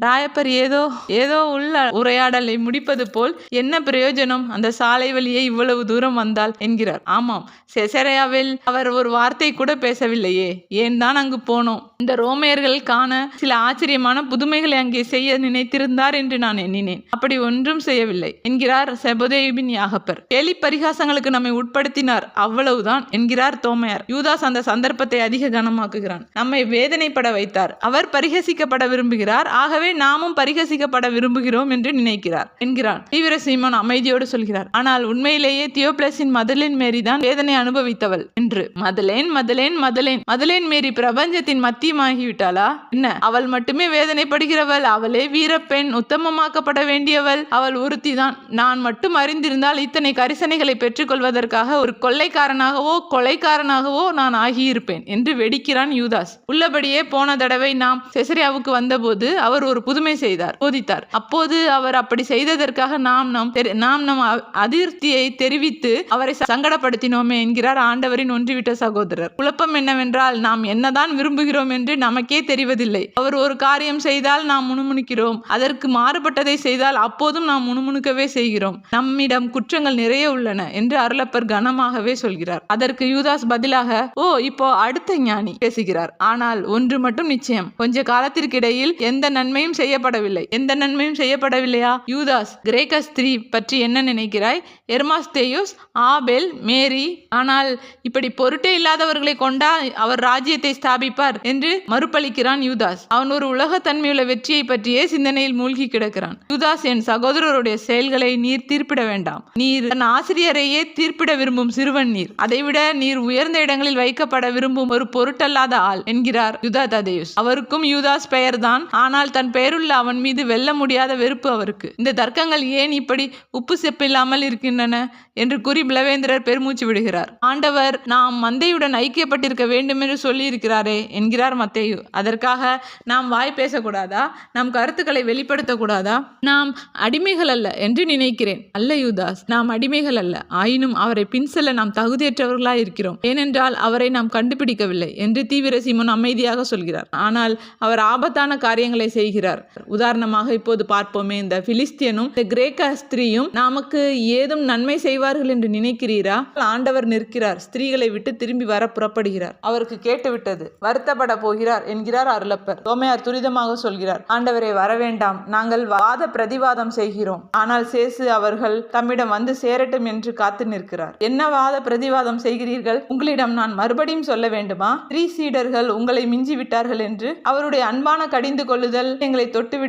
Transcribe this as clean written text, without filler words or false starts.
ராயப்பர் ஏதோ ஏதோ உள்ள உரையாடலை முடிப்பது போல், என்ன பிரயோஜனம் அந்த சாலை வழியே இவ்வளவு தூரம் வந்தால் என்கிறார். ஆமாம், செசரேயாவில் அவர் ஒரு வார்த்தை கூட பேசவில்லையே, ஏன் தான் அங்கு போனோம்? இந்த ரோமையர்கள் காண சில ஆச்சரியமான புதுமைகளை அங்கே செய்ய நினைத்திருந்தார் என்று நான் எண்ணினேன். அப்படி ஒன்றும் செய்யவில்லை என்கிறார் செபதேயுவின் யாகப்பர். கேலி பரிகாசங்களுக்கு நம்மை உட்படுத்தினார், அவ்வளவுதான் என்கிறார் தோமையார். யூதாஸ் அந்த சந்தர்ப்பத்தை அதிக கனமாக்குகிறான். நம்மை வேதனைப்பட வைத்தார், அவர் பரிகசிக்கப்பட விரும்புகிறார், ஆகவே நாமும் பரிகசிக்கப்பட விரும்புகிறோம் என்று நினைக்கிறார் என்கிறான். தீவிர சீமோன் அமைதியோடு சொல்கிறார், ஆனால் உண்மையிலேயே தியோப்ளஸின் மதலேன் மேரி தான் வேதனை அனுபவித்தவள் என்று. மதலேன் மதலேன் மதலேன் மதலேன் மேரி பிரபஞ்சத்தின் மத்தியமாகிவிட்டாளா என்ன? அவள் மட்டுமே வேதனைப்படுகிறவள், அவளே வீரப்பெண், உத்தமமாக்கப்பட வேண்டியவள், அவள் ஒருத்திதான். நான் மட்டும் அறிந்திருந்தால் இத்தனை கரிசனைகளை பெற்றுக்கொள்வதற்காக ஒரு கொள்ளைக்காரனாகவோ கொலைக்காரனாகவோ நான் ஆகியிருப்பேன் என்று வெடிக்கிறான் யூதாஸ். உள்ளபடியே போன தடவை நாம் செசரியாவுக்கு வந்தபோது அவர் ஒரு புதுமை செய்தார், போதித்தார். அப்போது அவர் அப்படி செய்ததற்காக நாம் நம் அதிருப்தியை தெரிவித்து அவரை சங்கடப்படுத்தினோமே என்கிறார் ஆண்டவரின் ஒன்றிவிட்ட சகோதரர். குழப்பம் என்னவென்றால், நாம் என்னதான் விரும்புகிறோம் என்று நமக்கே தெரிவதில்லை. அவர் ஒரு காரியம் செய்தால் நாம் முணுமுணுக்கிறோம், அதற்கு மாறுபட்டதை செய்தால் அப்போதும் நாம் முணுமுணுக்கவே செய்கிறோம். நம்மிடம் குற்றங்கள் நிறைய உள்ளன என்று அருளப்பர் கனமாகவே சொல்கிறார். அதற்கு யூதாஸ் பதிலாக, ஓ, இப்போ அடுத்த ஞானி பேசுகிறார். ஆனால் ஒன்று மட்டும் நிச்சயம், கொஞ்ச காலத்திற்கிடையில் எந்த நன்மையும் செய்யப்படவில்லை. எந்த நன்மையும் செய்யப்படவில்லையா? யூதாஸ், கிரேக்க ஸ்திரீ பற்றி என்ன நினைக்கிறாய்? எர்மாஸ்தேயுஸ், ஆபேல், மேரி. ஆனால் இப்படி பொருட்டே இல்லாதவர்களை கொண்டா அவர் ராஜ்யத்தை ஸ்தாபிப்பார் என்று மறுப்பளிக்கிறான் யூதாஸ். அவன் ஒரு உலகத்தன்மையுள்ள வெற்றியை பற்றியே சிந்தனையில் மூழ்கி கிடக்கிறான். யூதாஸ், என் சகோதரருடைய செயல்களை நீர் தீர்ப்பிட வேண்டாம். நீர் தன் ஆசிரியரையே தீர்ப்பிட விரும்பும் சிறுவன் நீர். அதைவிட நீர் உயர்ந்த இடங்களில் வைக்கப்பட விரும்பும் ஒரு பொருட்டல்லாத ஆள் என்கிறார் யூதா ததேயுஸ். அவருக்கும் யூதாஸ் பெயர்தான், ஆனால் தன் பெயருள்ள அவன் மீது வெல்ல முடியாத வெறுப்பு அவருக்கு. இந்த தர்க்கங்கள் ஏன் இப்படி உப்பு செப்பில்லாமல் இருக்கின்றன என்று கூறி பிளவேந்திரர் பெருமூச்சு விடுகிறார். ஆண்டவர் நாம் மந்தையுடன் ஐக்கியப்பட்டிருக்க வேண்டும் என்று சொல்லி இருக்கிறாரே என்கிறார் மத்தேயு. அதற்காக நாம் வாய் பேசக்கூடாதா? நம் கருத்துக்களை வெளிப்படுத்தக்கூடாதா? நாம் அடிமைகள் அல்ல என்று நினைக்கிறேன். அல்ல யூதாஸ், நாம் அடிமைகள் அல்ல. ஆயினும் அவரை பின் செல்ல நாம் தகுதியற்றவர்களாய் இருக்கிறோம், ஏனென்றால் அவரை நாம் கண்டுபிடிக்கவில்லை என்று தீவிர சீமோன் அமைதியாக சொல்கிறார். ஆனால் அவர் ஆபத்தான காரியங்களை செய்கிறார். உதாரணமாக இப்போது பார்ப்போமே, இந்த பிலிஸ்தியனும் இந்த கிரேக்க ஸ்திரீயும் நமக்கு ஏதும் நன்மை செய்வார்கள் என்று நினைக்கிறீரா? ஆண்டவர் நிற்கிறார், ஸ்திரீகளை விட்டு திரும்பி வர புறப்படுகிறார். அவருக்கு கேட்டுவிட்டது, வருத்தப்பட போகிறார் என்கிறார் அருளப்பர். தோமையார் துரிதமாக சொல்கிறார், ஆண்டவரை வரவேண்டாம், நாங்கள் வாத பிரதிவாதம் செய்கிறோம். ஆனால் சேசு அவர்கள் தம்மிடம் வந்து சேரட்டும் என்று காத்து நிற்கிறார். என்ன வாத பிரதிவாதம் செய்கிறீர்கள்? உங்களிடம் நான் மறுபடியும் சொல்ல வேண்டுமா? 3 சீடர்கள் உங்களை மிஞ்சி விட்டார்கள் என்று? அவருடைய அன்பான கடிந்து கொள்ளுதல் எங்களை தொட்டு